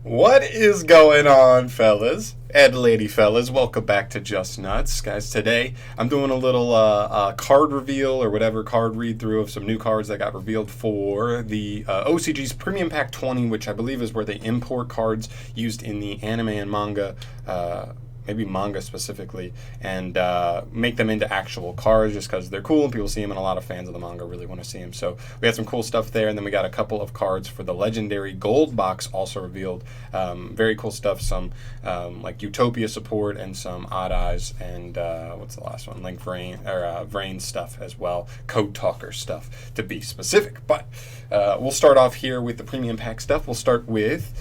What is going on, fellas and lady fellas? Welcome back to Just Nuts, guys. Today I'm doing a little card reveal or whatever card read through of some new cards that got revealed for the OCG's Premium Pack 20, which I believe is where they import cards used in the anime and manga. Maybe manga specifically, and make them into actual cards just because they're cool and people see them, and a lot of fans of the manga really want to see them. So we had some cool stuff there, and then we got a couple of cards for the legendary gold box also revealed. Very cool stuff, some like UTOPIA support and some Odd Eyes, and what's the last one? Link Vrain, or Vrain stuff as well, Code Talker stuff to be specific. But we'll start off here with the premium pack stuff. We'll start with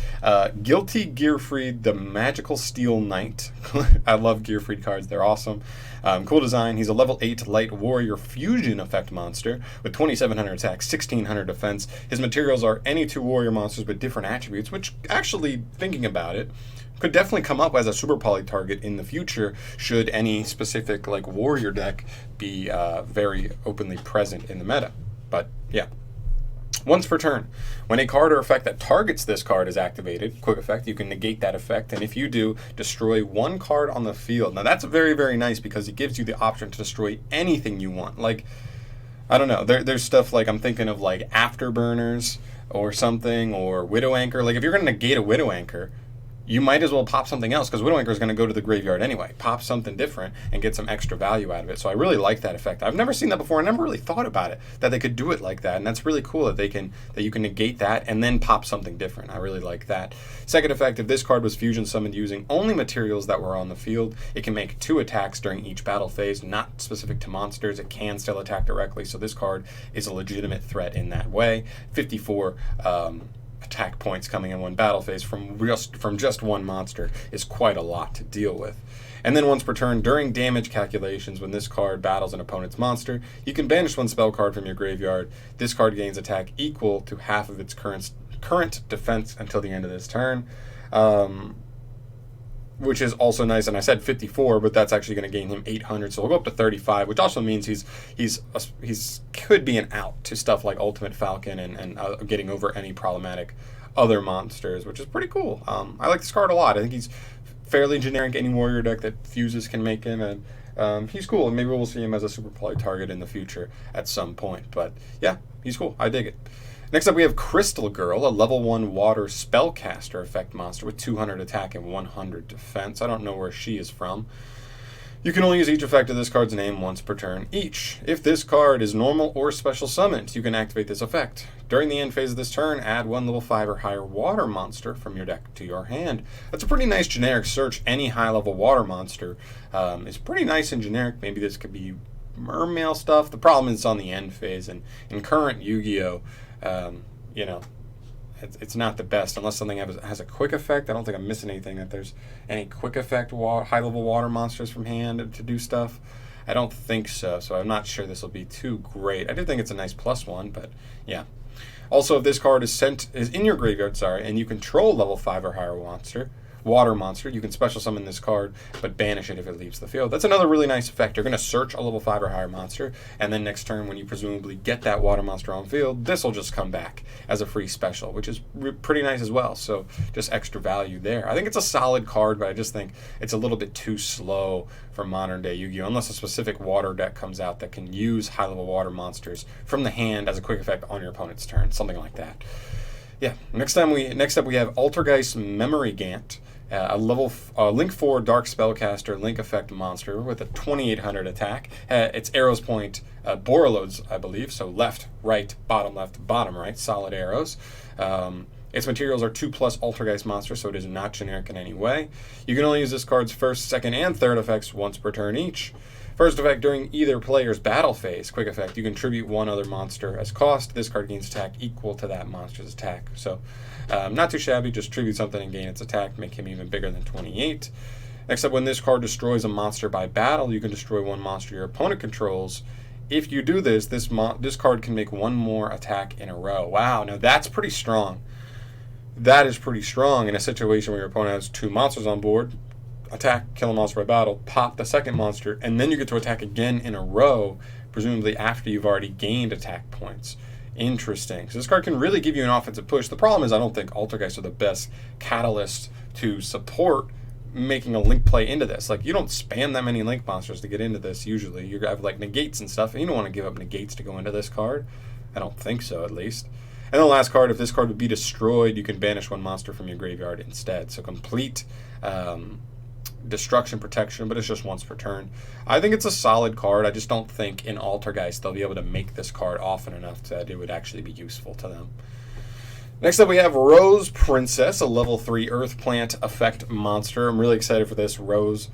Guilty Gearfried, the Magical Steel Knight. I love Gearfried cards. They're awesome. Cool design. He's a level 8 light warrior fusion effect monster with 2,700 attack, 1,600 defense. His materials are any two warrior monsters with different attributes, which actually, thinking about it, could definitely come up as a super poly target in the future should any specific like warrior deck be very openly present in the meta. But yeah. Once per turn, when a card or effect that targets this card is activated, quick effect, you can negate that effect, and if you do, destroy one card on the field. Now that's very, very nice because it gives you the option to destroy anything you want. Like, I don't know, there's stuff like, I'm thinking of like Afterburners or something, or Widow Anchor. Like if you're going to negate a Widow Anchor, you might as well pop something else because Widow Anchor is going to go to the graveyard anyway. Pop something different and get some extra value out of it. So I really like that effect. I've never seen that before. I never really thought about it, that they could do it like that. And that's really cool that you can negate that and then pop something different. I really like that. Second effect, if this card was fusion summoned using only materials that were on the field, it can make 2 attacks during each battle phase, not specific to monsters. It can still attack directly. So this card is a legitimate threat in that way. 54 attack points coming in one battle phase from just one monster is quite a lot to deal with. And then once per turn, during damage calculations, when this card battles an opponent's monster, you can banish one spell card from your graveyard. This card gains attack equal to half of its current defense until the end of this turn, which is also nice. And I said 54, but that's actually going to gain him 800, so we'll go up to 35, which also means he's could be an out to stuff like Ultimate Falcon and getting over any problematic other monsters, which is pretty cool. I like this card a lot. I think he's fairly generic. Any warrior deck that fuses can make him, and he's cool. And maybe we'll see him as a super poly target in the future at some point. But yeah, he's cool. I dig it. Next up, we have Crystal Girl, a level 1 water spellcaster effect monster with 200 attack and 100 defense. I don't know where she is from. You can only use each effect of this card's name once per turn each. If this card is normal or special summoned, you can activate this effect. During the end phase of this turn, add 1 level 5 or higher water monster from your deck to your hand. That's a pretty nice generic search. Any high level water monster is pretty nice and generic. Maybe this could be mermail stuff. The problem is it's on the end phase, and in current Yu-Gi-Oh! You know, it's not the best unless something has a quick effect. I don't think I'm missing anything, that there's any quick effect high-level water monsters from hand to do stuff. I don't think so, so I'm not sure this will be too great. I do think it's a nice +1, but yeah. Also, if this card is in your graveyard, and you control level 5 or higher water monster, you can special summon this card, but banish it if it leaves the field. That's another really nice effect. You're going to search a level 5 or higher monster, and then next turn, when you presumably get that water monster on field, this will just come back as a free special, which is pretty nice as well. So just extra value there. I think it's a solid card, but I just think it's a little bit too slow for modern day Yu-Gi-Oh! Unless a specific water deck comes out that can use high level water monsters from the hand as a quick effect on your opponent's turn, something like that. Yeah. Next up we have Altergeist Memory Gant, a Link 4 Dark Spellcaster Link Effect monster with a 2,800 attack. Its arrows point Borreloads, I believe, so left, right, bottom, right, solid arrows. Its materials are 2+ Altergeist monsters, so it is not generic in any way. You can only use this card's first, second, and third effects once per turn each. First effect, during either player's battle phase, quick effect, you contribute one other monster as cost. This card gains attack equal to that monster's attack. So, not too shabby, just tribute something and gain its attack, make him even bigger than 28. Next up, when this card destroys a monster by battle, you can destroy one monster your opponent controls. If you do this, this card can make one more attack in a row. Wow, now that's pretty strong. That is pretty strong in a situation where your opponent has 2 monsters on board. Attack, kill a monster by battle, pop the second monster, and then you get to attack again in a row, presumably after you've already gained attack points. Interesting. So this card can really give you an offensive push. The problem is I don't think Altergeist are the best catalyst to support making a link play into this. Like, you don't spam that many link monsters to get into this usually. You have like negates and stuff, and you don't want to give up negates to go into this card. I don't think so, at least. And the last card, if this card would be destroyed, you can banish one monster from your graveyard instead. So complete destruction protection, but it's just once per turn. I think it's a solid card. I just don't think in Altergeist they'll be able to make this card often enough that it would actually be useful to them. Next up, we have Rose Princess, a level 3 Earth Plant effect monster. I'm really excited for this Rose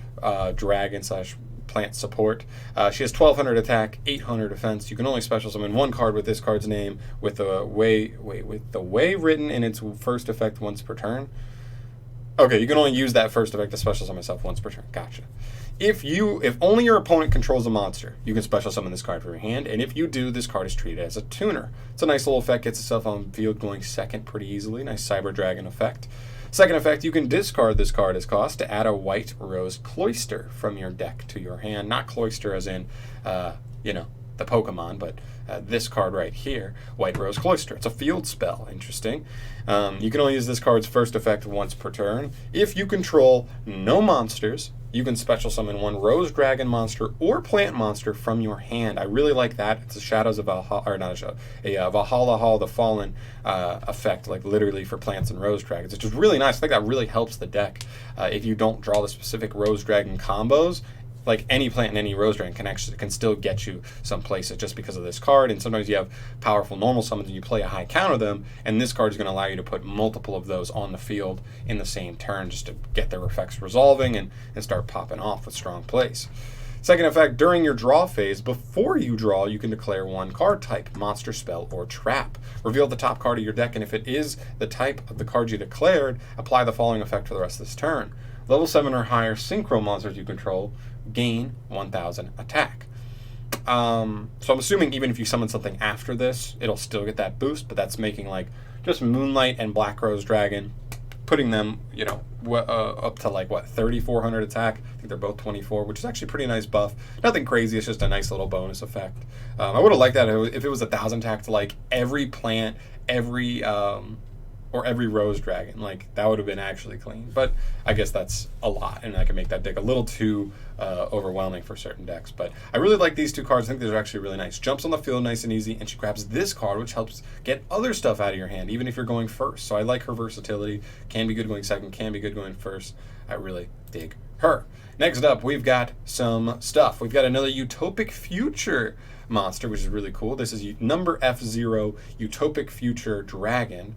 dragon / plant support. She has 1200 attack, 800 defense. You can only special summon one card with this card's name with the way written in its first effect once per turn. Okay, you can only use that first effect to special summon itself once per turn. Gotcha. If only your opponent controls a monster, you can special summon this card from your hand, and if you do, this card is treated as a tuner. It's a nice little effect, gets itself on field going second pretty easily. Nice Cyber Dragon effect. Second effect, you can discard this card as cost to add a white Rose Cloister from your deck to your hand. Not Cloister as in, the Pokemon, but this card right here, White Rose Cloister. It's a field spell. Interesting. You can only use this card's first effect once per turn. If you control no monsters, you can special summon one Rose Dragon monster or plant monster from your hand. I really like that. It's a Shadows of Valhalla, or not a Shadow, a Valhalla Hall the Fallen effect, like literally for plants and Rose Dragons, which is really nice. I think that really helps the deck. If you don't draw the specific Rose Dragon combos, like any plant and any Rose Dragon can still get you some places just because of this card. And sometimes you have powerful normal summons and you play a high counter them, and this card is going to allow you to put multiple of those on the field in the same turn just to get their effects resolving and start popping off with strong plays. Second effect, during your draw phase, before you draw, you can declare one card type, monster, spell, or trap. Reveal the top card of your deck, and if it is the type of the card you declared, apply the following effect for the rest of this turn. Level 7 or higher synchro monsters you control gain 1000 attack. So I'm assuming even if you summon something after this, it'll still get that boost, but that's making like just Moonlight and Black Rose Dragon, putting them, up to like 3,400 attack. I think they're both 24, which is actually a pretty nice buff. Nothing crazy, it's just a nice little bonus effect. I would have liked that if it was 1,000 attack to like every plant, every Rose Dragon. Like, that would have been actually clean. But I guess that's a lot, and I can make that deck a little too overwhelming for certain decks. But I really like these two cards. I think these are actually really nice. Jumps on the field nice and easy, and she grabs this card, which helps get other stuff out of your hand, even if you're going first. So I like her versatility. Can be good going second, can be good going first. I really dig her. Next up, we've got some stuff. We've got another Utopic Future monster, which is really cool. This is number F0 Utopic Future Dragon.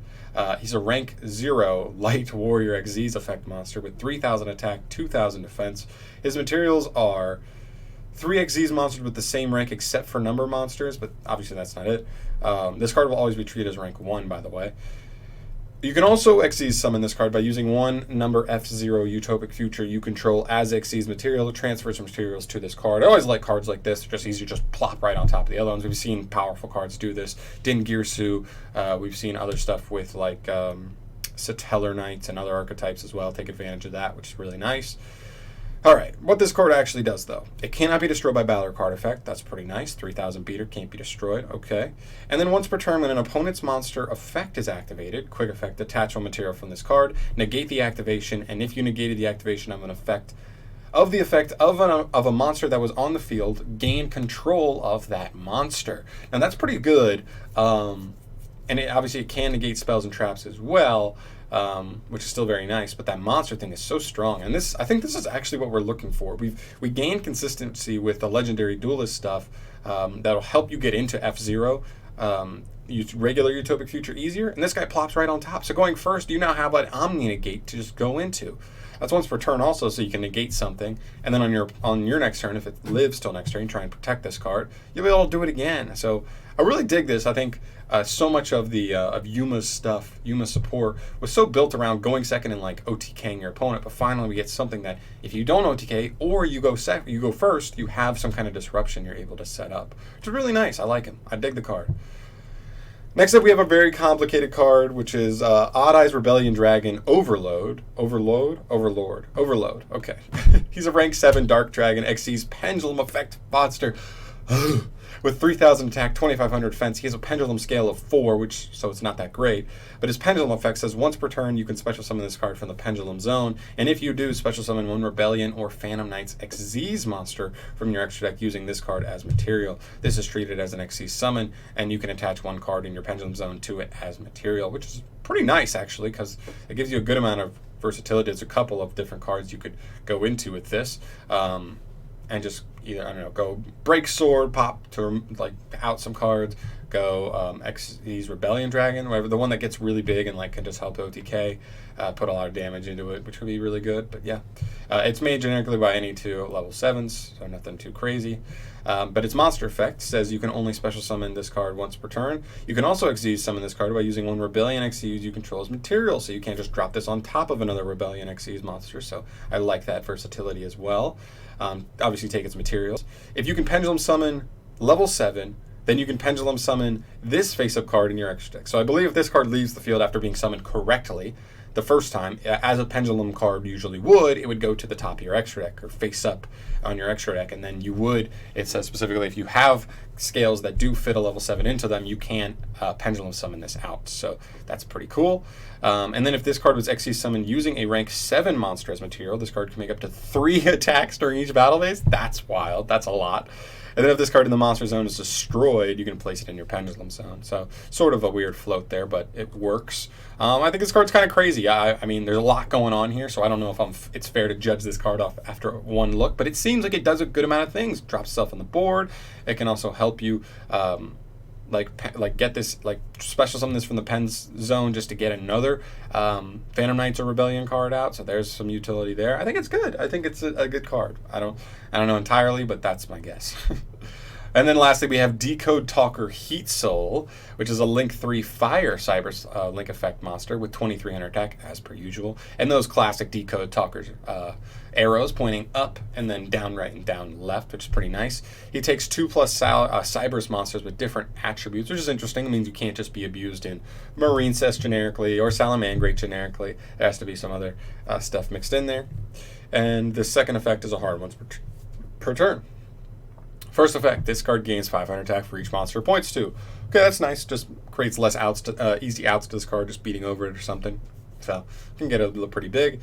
He's a rank 0 Light Warrior XYZ effect monster with 3,000 attack, 2,000 defense. His materials are 3 XYZ monsters with the same rank except for number monsters, but obviously that's not it. This card will always be treated as rank 1, by the way. You can also XYZ summon this card by using one number F0 Utopic Future you control as XYZ material, transfer some materials to this card. I always like cards like this. They're just easy to just plop right on top of the other ones. We've seen powerful cards do this. Din Girsu, we've seen other stuff with like Satellar Knights and other archetypes as well. Take advantage of that, which is really nice. Alright, what this card actually does, though. It cannot be destroyed by battle or card effect. That's pretty nice. 3,000 beater, can't be destroyed. Okay. And then once per turn, when an opponent's monster effect is activated, quick effect, attach one material from this card, negate the activation, and if you negated the activation of an effect, of a monster that was on the field, gain control of that monster. Now, that's pretty good. And obviously, it can negate spells and traps as well. Which is still very nice, but that monster thing is so strong, and I think this is actually what we're looking for. We gain consistency with the legendary duelist stuff that'll help you get into F0, regular Utopic Future easier, and this guy plops right on top. So going first, you now have an Omni Negate to just go into. That's once per turn also, so you can negate something, and then on your next turn, if it lives till next turn, try and protect this card. You'll be able to do it again. So I really dig this. I think so much of the of Yuma's stuff, Yuma's support, was so built around going second and like OTKing your opponent. But finally, we get something that if you don't OTK or you go first, you have some kind of disruption you're able to set up, which is really nice. I like him. I dig the card. Next up, we have a very complicated card, which is Odd Eyes Rebellion Dragon Overload. Overload. Okay. He's a rank 7 Dark Dragon XYZ Pendulum Effect monster. With 3,000 attack, 2,500 defense, he has a pendulum scale of 4, so it's not that great. But his pendulum effect says once per turn, you can special summon this card from the pendulum zone. And if you do, special summon one Rebellion or Phantom Knights XZ's monster from your extra deck using this card as material. This is treated as an XZ summon, and you can attach one card in your pendulum zone to it as material, which is pretty nice, actually, because it gives you a good amount of versatility. There's a couple of different cards you could go into with this. And just either, I don't know, go break sword, pop to like out some cards, go XZ's Rebellion Dragon, whatever, the one that gets really big and like can just help OTK, put a lot of damage into it, which would be really good. But yeah, it's made generically by any two level 7s, so nothing too crazy. But its monster effect says you can only special summon this card once per turn. You can also XZ summon this card by using one Rebellion XZ you control as material, so you can't just drop this on top of another Rebellion XZ's monster, so I like that versatility as well. Obviously take its materials. If you can pendulum summon level 7, then you can pendulum summon this face-up card in your extra deck. So I believe if this card leaves the field after being summoned correctly the first time, as a pendulum card usually would, it would go to the top of your extra deck or face up on your extra deck, and then you would, it says specifically, if you have scales that do fit a level 7 into them, you can pendulum summon this out. So that's pretty cool. And then if this card was XC summoned using a rank 7 monster as material, this card can make up to 3 attacks during each battle phase. That's wild. That's a lot. And then if this card in the monster zone is destroyed, you can place it in your pendulum zone. So sort of a weird float there, but it works. I think this card's kind of crazy. I mean, there's a lot going on here, so I don't know if it's fair to judge this card off after one look, but it seems like it does a good amount of things. Drops stuff on the board. It can also help you like get this, like special summon this from the Pens zone just to get another Phantom Knights or Rebellion card out. So there's some utility there. I think it's good. I think it's a good card. I don't know entirely, but that's my guess. And then lastly, we have Decode Talker Heat Soul, which is a Link 3 Fire Cyber Link Effect monster with 2,300 attack, as per usual. And those classic Decode Talkers arrows pointing up and then down right and down left, which is pretty nice. He takes 2+ Cybers monsters with different attributes, which is interesting. It means you can't just be abused in Marincess generically or Salamandrake generically. There has to be some other stuff mixed in there. And the second effect is a hard one per turn. First effect, this card gains 500 attack for each monster it points to. Okay, that's nice. Just creates less outs easy outs to this card, just beating over it or something. So you can get it pretty big.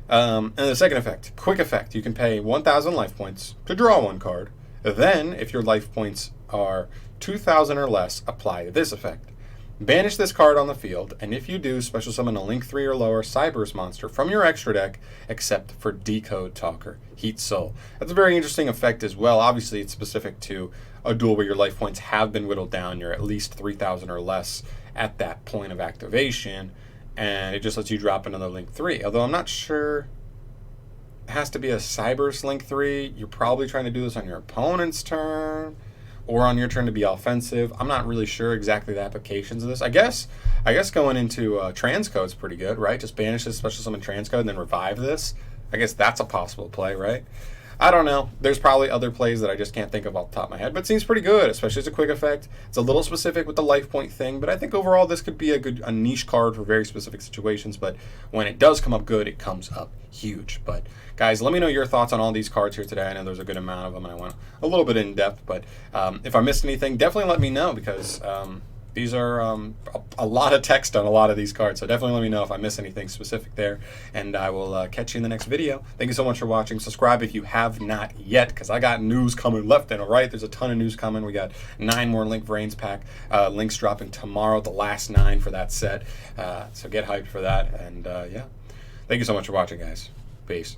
And the second effect, quick effect. You can pay 1,000 life points to draw one card. Then, if your life points are 2,000 or less, apply this effect. Banish this card on the field, and if you do, special summon a Link 3 or lower Cybers monster from your extra deck, except for Decode Talker Heat Soul. That's a very interesting effect as well. Obviously, it's specific to a duel where your life points have been whittled down. You're at least 3,000 or less at that point of activation, and it just lets you drop another Link 3. Although I'm not sure it has to be a Cybers Link 3. You're probably trying to do this on your opponent's turn, or on your turn to be offensive. I'm not really sure exactly the applications of this. I guess going into Transcode is pretty good, right? Just banish this special summon Transcode and then revive this. I guess that's a possible play, right? I don't know. There's probably other plays that I just can't think of off the top of my head, but it seems pretty good, especially as a quick effect. It's a little specific with the life point thing, but I think overall this could be a niche card for very specific situations, but when it does come up good, it comes up huge. But guys, let me know your thoughts on all these cards here today. I know there's a good amount of them, and I went a little bit in depth, but if I missed anything, definitely let me know, because these are a lot of text on a lot of these cards, so definitely let me know if I miss anything specific there, and I will catch you in the next video. Thank you so much for watching. Subscribe if you have not yet, because I got news coming left and right. There's a ton of news coming. We got 9 more Link Vrains pack links dropping tomorrow, the last 9 for that set, so get hyped for that, and yeah. Thank you so much for watching, guys. Peace.